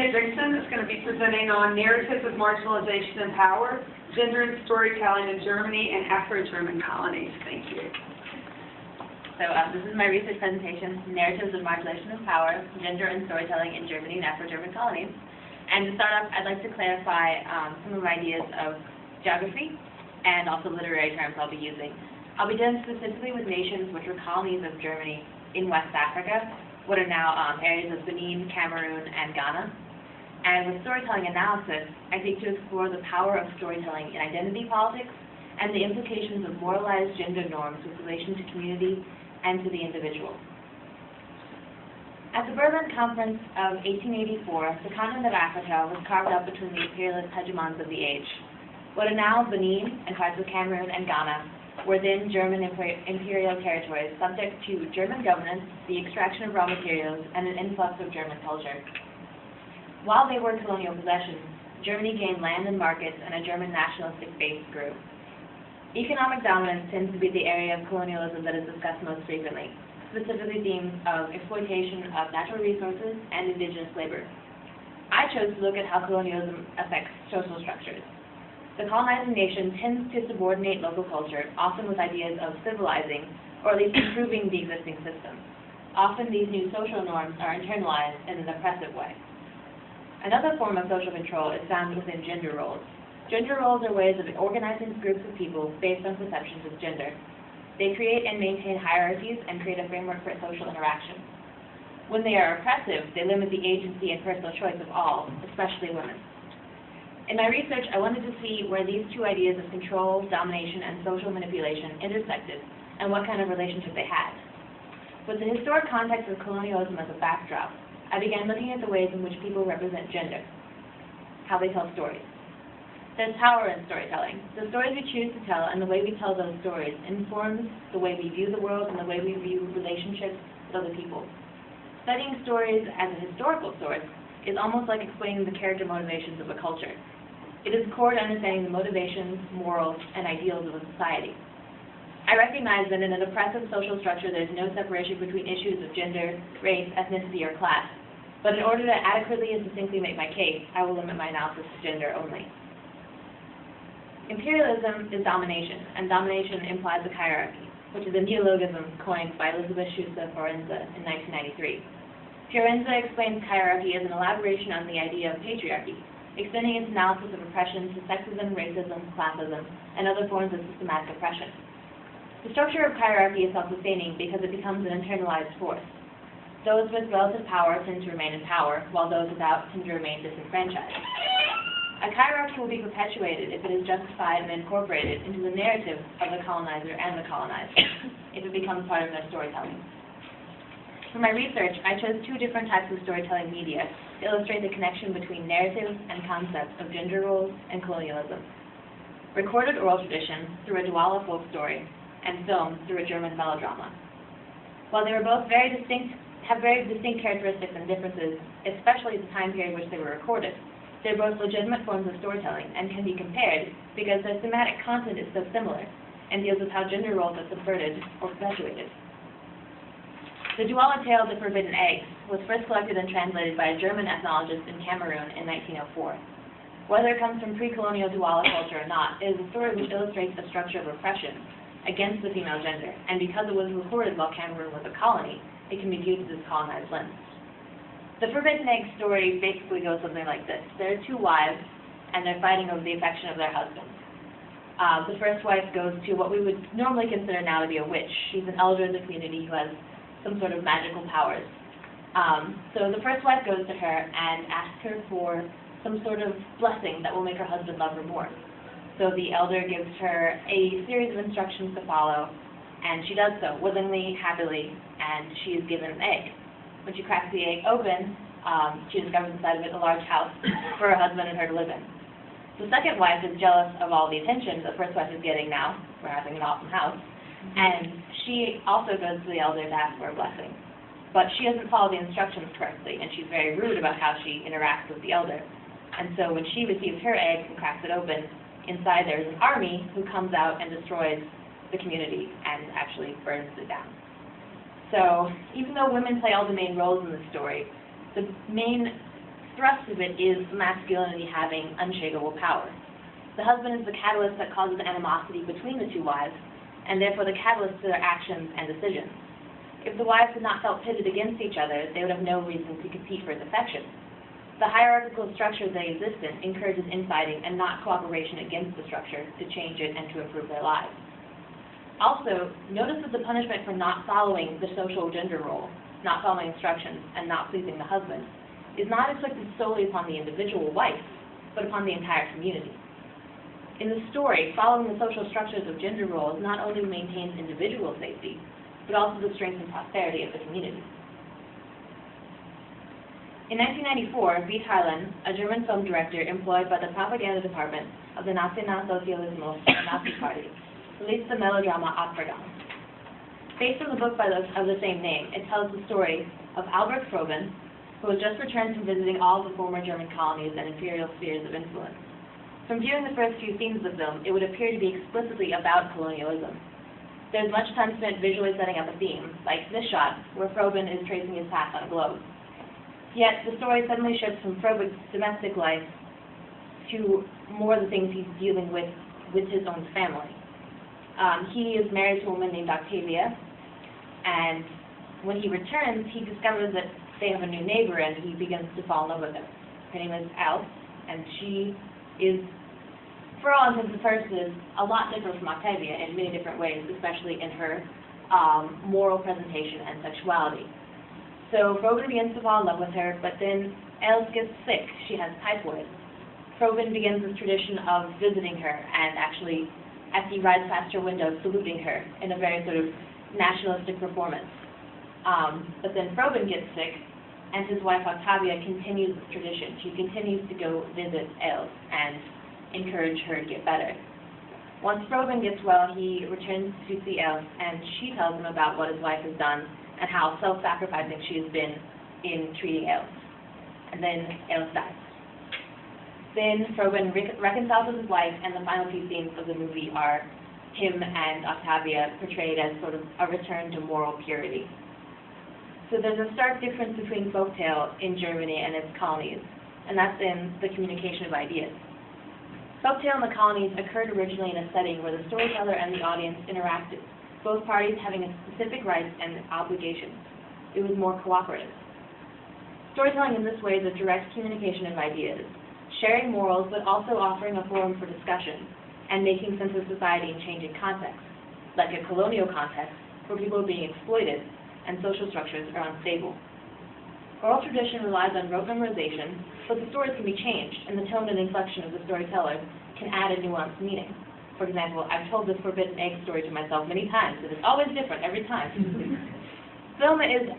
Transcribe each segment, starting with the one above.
Dixon is going to be presenting on narratives of marginalization and power, gender and storytelling in Germany and Afro-German colonies. Thank you. So this is my research presentation, Narratives of Marginalization and Power, Gender and Storytelling in Germany and Afro-German Colonies. And to start off, I'd like to clarify some of my ideas of geography and also literary terms I'll be using. I'll be dealing specifically with nations which were colonies of Germany in West Africa, what are now areas of Benin, Cameroon, and Ghana. And with storytelling analysis, I seek to explore the power of storytelling in identity politics and the implications of moralized gender norms with relation to community and to the individual. At the Berlin Conference of 1884, the continent of Africa was carved up between the imperialist hegemons of the age. What are now Benin and parts of Cameroon and Ghana were then German imperial territories subject to German governance, the extraction of raw materials, and an influx of German culture. While they were colonial possessions, Germany gained land and markets, and a German nationalistic base grew. Economic dominance tends to be the area of colonialism that is discussed most frequently, specifically themes of exploitation of natural resources and indigenous labor. I chose to look at how colonialism affects social structures. The colonizing nation tends to subordinate local culture, often with ideas of civilizing, or at least improving the existing system. Often these new social norms are internalized in an oppressive way. Another form of social control is found within gender roles. Gender roles are ways of organizing groups of people based on perceptions of gender. They create and maintain hierarchies and create a framework for social interaction. When they are oppressive, they limit the agency and personal choice of all, especially women. In my research, I wanted to see where these two ideas of control, domination, and social manipulation intersected, and what kind of relationship they had. With the historic context of colonialism as a backdrop, I began looking at the ways in which people represent gender, how they tell stories. There's power in storytelling. The stories we choose to tell and the way we tell those stories informs the way we view the world and the way we view relationships with other people. Studying stories as a historical source is almost like explaining the character motivations of a culture. It is core to understanding the motivations, morals, and ideals of a society. I recognize that in an oppressive social structure there's no separation between issues of gender, race, ethnicity, or class. But in order to adequately and succinctly make my case, I will limit my analysis to gender only. Imperialism is domination, and domination implies a hierarchy, which is a neologism coined by Elizabeth Schuster-Fiorenza in 1993. Fiorenza explains hierarchy as an elaboration on the idea of patriarchy, extending its analysis of oppression to sexism, racism, classism, and other forms of systematic oppression. The structure of hierarchy is self-sustaining because it becomes an internalized force. Those with relative power tend to remain in power, while those without tend to remain disenfranchised. A hierarchy will be perpetuated if it is justified and incorporated into the narrative of the colonizer and the colonized, if it becomes part of their storytelling. For my research, I chose two different types of storytelling media to illustrate the connection between narratives and concepts of gender roles and colonialism. Recorded oral tradition through a Douala folk story, and film through a German melodrama. While they were both have very distinct characteristics and differences, especially the time period in which they were recorded, they're both legitimate forms of storytelling and can be compared because their thematic content is so similar and deals with how gender roles are subverted or perpetuated. The Douala tale of the Forbidden Egg was first collected and translated by a German ethnologist in Cameroon in 1904. Whether it comes from pre-colonial Douala culture or not, it is a story which illustrates the structure of oppression against the female gender, and because it was recorded while Cameroon was a colony, it can be viewed through this colonized lens. The Forbidden Egg story basically goes something like this. There are two wives, and they're fighting over the affection of their husbands. The first wife goes to what we would normally consider now to be a witch. She's an elder in the community who has some sort of magical powers. So the first wife goes to her and asks her for some sort of blessing that will make her husband love her more. So the elder gives her a series of instructions to follow, and she does so willingly, happily, and she is given an egg. When she cracks the egg open, she discovers inside of it a large house for her husband and her to live in. The second wife is jealous of all the attention the first wife is getting now for having an awesome house, and she also goes to the elder to ask for a blessing. But she doesn't follow the instructions correctly, and she's very rude about how she interacts with the elder. And so when she receives her egg and cracks it open, inside there's an army who comes out and destroys the community and actually burns it down. So even though women play all the main roles in the story, the main thrust of it is masculinity having unshakable power. The husband is the catalyst that causes animosity between the two wives, and therefore the catalyst to their actions and decisions. If the wives had not felt pitted against each other, they would have no reason to compete for his affection. The hierarchical structure they exist in encourages infighting and not cooperation against the structure to change it and to improve their lives. Also, notice that the punishment for not following the social gender role, not following instructions, and not pleasing the husband, is not inflicted solely upon the individual wife, but upon the entire community. In the story, following the social structures of gender roles not only maintains individual safety, but also the strength and prosperity of the community. In 1994, Wiet a German film director employed by the propaganda department of the Nationalsozialismus Nazi Party, released the melodrama Abvergang. Based on the book of the same name, it tells the story of Albert Froben, who has just returned from visiting all the former German colonies and imperial spheres of influence. From viewing the first few scenes of the film, it would appear to be explicitly about colonialism. There's much time spent visually setting up a theme, like this shot, where Froben is tracing his path on a globe. Yet, the story suddenly shifts from Froben's domestic life to more the things he's dealing with his own family. He is married to a woman named Octavia, and when he returns, he discovers that they have a new neighbor, and he begins to fall in love with her. Her name is Alice, and she is, for all intents and purposes, a lot different from Octavia in many different ways, especially in her moral presentation and sexuality. So Froben begins to fall in love with her, but then Alice gets sick. She has typhoid. Froben begins this tradition of visiting her and actually, as he rides past her window, saluting her in a very sort of nationalistic performance. But then Froben gets sick, and his wife Octavia continues this tradition. She continues to go visit Alice and encourage her to get better. Once Froben gets well, he returns to see Alice, and she tells him about what his wife has done and how self-sacrificing she has been in treating Alice. And then Alice dies. Then Froben reconciles with his wife, and the final few scenes of the movie are him and Octavia portrayed as sort of a return to moral purity. So there's a stark difference between folktale in Germany and its colonies, and that's in the communication of ideas. Folktale in the colonies occurred originally in a setting where the storyteller and the audience interacted, both parties having specific rights and obligations. It was more cooperative. Storytelling in this way is a direct communication of ideas, sharing morals but also offering a forum for discussion, and making sense of society in changing contexts, like a colonial context where people are being exploited and social structures are unstable. Oral tradition relies on rote memorization, but the stories can be changed, and the tone and inflection of the storyteller can add a nuanced meaning. For example, I've told this forbidden egg story to myself many times, and it's always different every time. Film is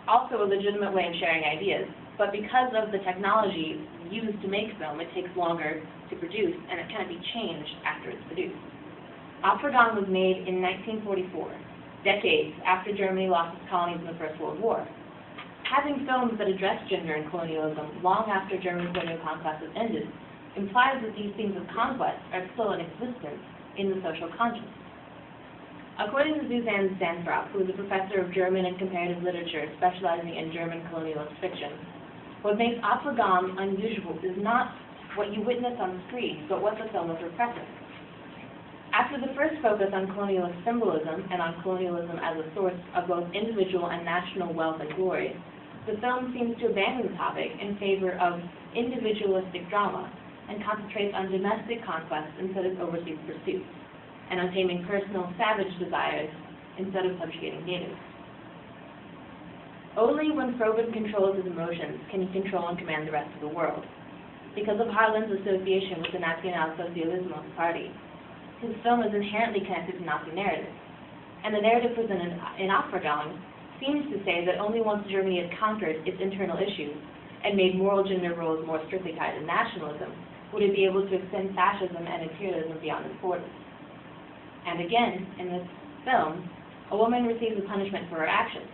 also a legitimate way of sharing ideas, but because of the technology used to make film, it takes longer to produce, and it cannot be changed after it's produced. Abvergang was made in 1944, decades after Germany lost its colonies in the First World War. Having films that address gender and colonialism long after German colonial conquest has ended implies that these themes of conquest are still in existence in the social conscience. According to Suzanne Stanthrope, who is a professor of German and comparative literature specializing in German colonialist fiction, what makes Abvergang unusual is not what you witness on the screen, but what the film is repressing. After the first focus on colonialist symbolism and on colonialism as a source of both individual and national wealth and glory, the film seems to abandon the topic in favor of individualistic drama and concentrates on domestic conquest instead of overseas pursuits, and on taming personal savage desires instead of subjugating natives. Only when Froben controls his emotions can he control and command the rest of the world. Because of Harlan's association with the Nationalsozialismus Party, his film is inherently connected to Nazi narrative, and the narrative presented in Abvergang seems to say that only once Germany had conquered its internal issues and made moral gender roles more strictly tied to nationalism would it be able to extend fascism and imperialism beyond its borders. And again, in this film, a woman receives a punishment for her actions,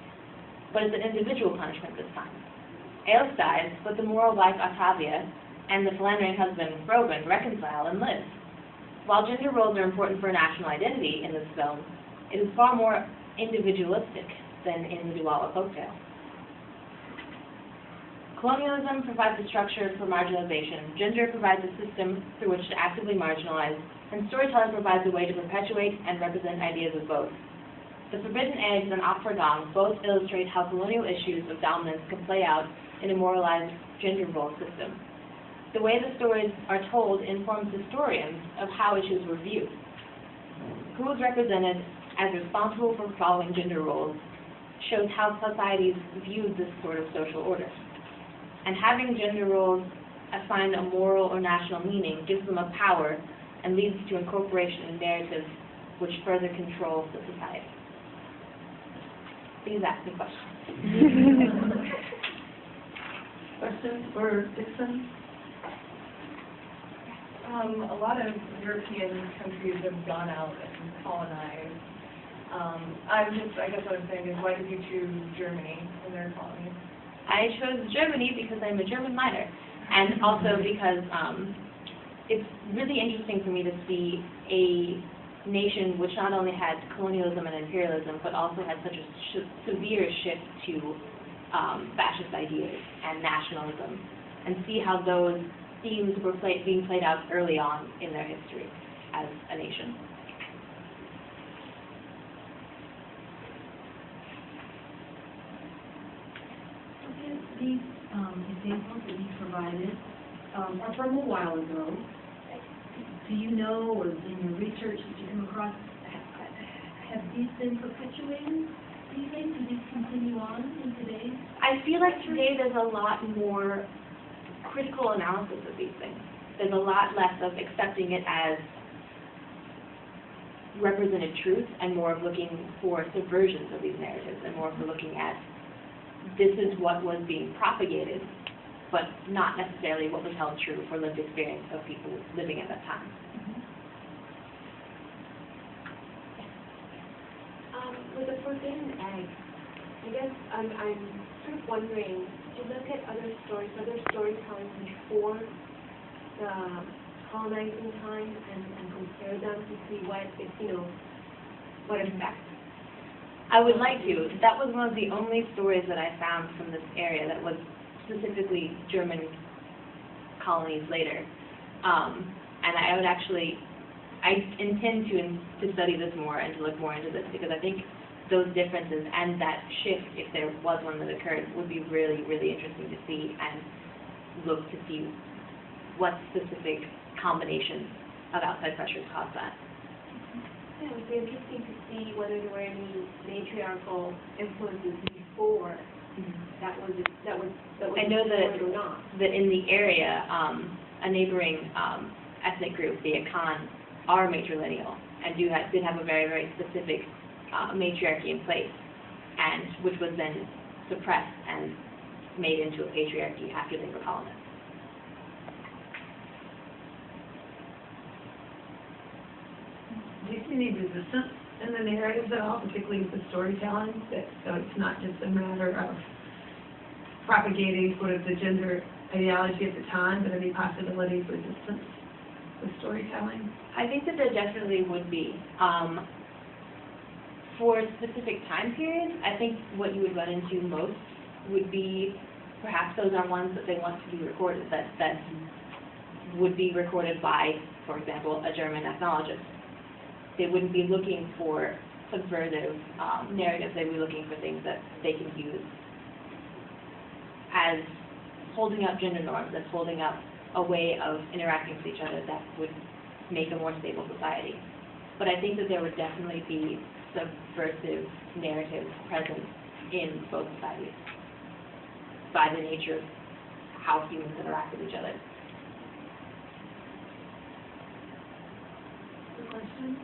but it's an individual punishment this time. Alice dies, but the moral wife Octavia and the philandering husband Froben reconcile and live. While gender roles are important for national identity in this film, it is far more individualistic than in the Duala folktale. Colonialism provides the structure for marginalization, gender provides a system through which to actively marginalize, and storytelling provides a way to perpetuate and represent ideas of both. The Forbidden Eggs and Opfergang both illustrate how colonial issues of dominance can play out in a moralized gender role system. The way the stories are told informs historians of how issues were viewed. Who is represented as responsible for following gender roles shows how societies viewed this sort of social order. And having gender roles assigned a moral or national meaning gives them a power and leads to incorporation in narratives which further control the society. Please ask me questions. Questions for Dixon? A lot of European countries have gone out and colonized. I guess what I'm saying is, why did you choose Germany in their colonies? I chose Germany because I'm a German minor, and also because it's really interesting for me to see a nation which not only had colonialism and imperialism, but also had such a severe shift to fascist ideas and nationalism, and see how those themes were being played out early on in their history as a nation. These examples that you provided are from a while ago. Do you know, or in your research that you come across, have these been perpetuated? Do you think? Do these continue on in today's? I feel like today there's a lot more critical analysis of these things. There's a lot less of accepting it as represented truth and more of looking for subversions of these narratives and more of looking at this is what was being propagated, but not necessarily what was held true for lived experience of people living at that time. With the forbidden egg, I guess I'm sort of wondering, to look at other storytelling before the colonizing time and compare them to see what effect. I would like to. That was one of the only stories that I found from this area that was specifically German colonies later. And I would actually, I intend to study this more and to look more into this because I think those differences and that shift, if there was one that occurred, would be really, really interesting to see and look to see what specific combinations of outside pressures caused that. Yeah, it would be interesting to see whether there were any matriarchal influences before that was I know or not. that in the area, a neighboring ethnic group, the Akan, are matrilineal and did have a very, very specific matriarchy in place, and which was then suppressed and made into a patriarchy after they were colonized. Do you see any resistance in the narratives at all, particularly with the storytelling? So it's not just a matter of propagating sort of the gender ideology at the time, but any possibility of resistance with storytelling? I think that there definitely would be. For specific time periods, I think what you would run into most would be perhaps those are ones that they want to be recorded, that would be recorded by, for example, a German ethnologist. They wouldn't be looking for subversive narratives. They'd be looking for things that they can use as holding up gender norms, as holding up a way of interacting with each other that would make a more stable society. But I think that there would definitely be subversive narratives present in both societies by the nature of how humans interact with each other. Question?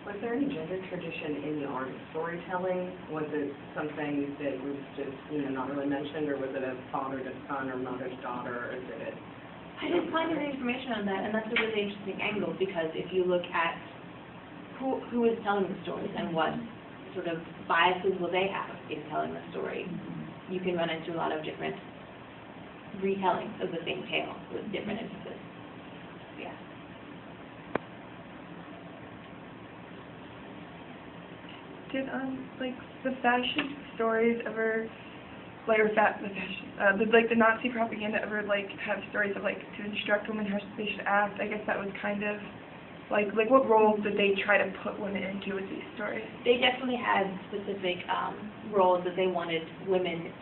Was there any gender tradition in the art of storytelling? Was it something that was just, not really mentioned, or was it a father to son or mother to daughter, or did it? I didn't find any information on that, and that's a really interesting angle, because if you look at who is telling the stories and what sort of biases will they have in telling the story, you can run into a lot of different retellings of the same tale with different emphasis. Yeah. Did the fascist stories ever like, with that, did the Nazi propaganda ever, like, have stories of, like, to instruct women how they should act? I guess that was kind of, like what roles did they try to put women into with these stories? They definitely had specific roles that they wanted women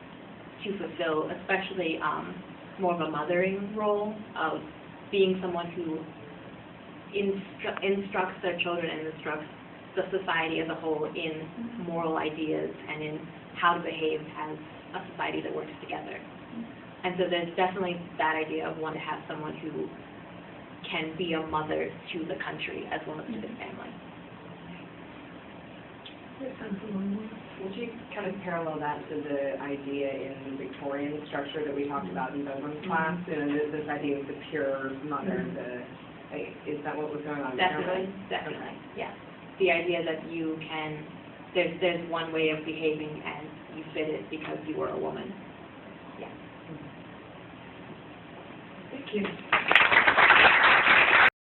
to fulfill, especially more of a mothering role of being someone who instructs their children and instructs the society as a whole in moral ideas and in how to behave as a society that works together. And so there's definitely that idea of wanting to have someone who can be a mother to the country as well as to the family. Would you kind of parallel that to the idea in Victorian structure that we talked about in Bowman's class? You know, this idea of the pure mother, is that what was going on? Definitely, yeah. The idea that you can, there's one way of behaving and you fit it because you were a woman. Yeah. Thank you.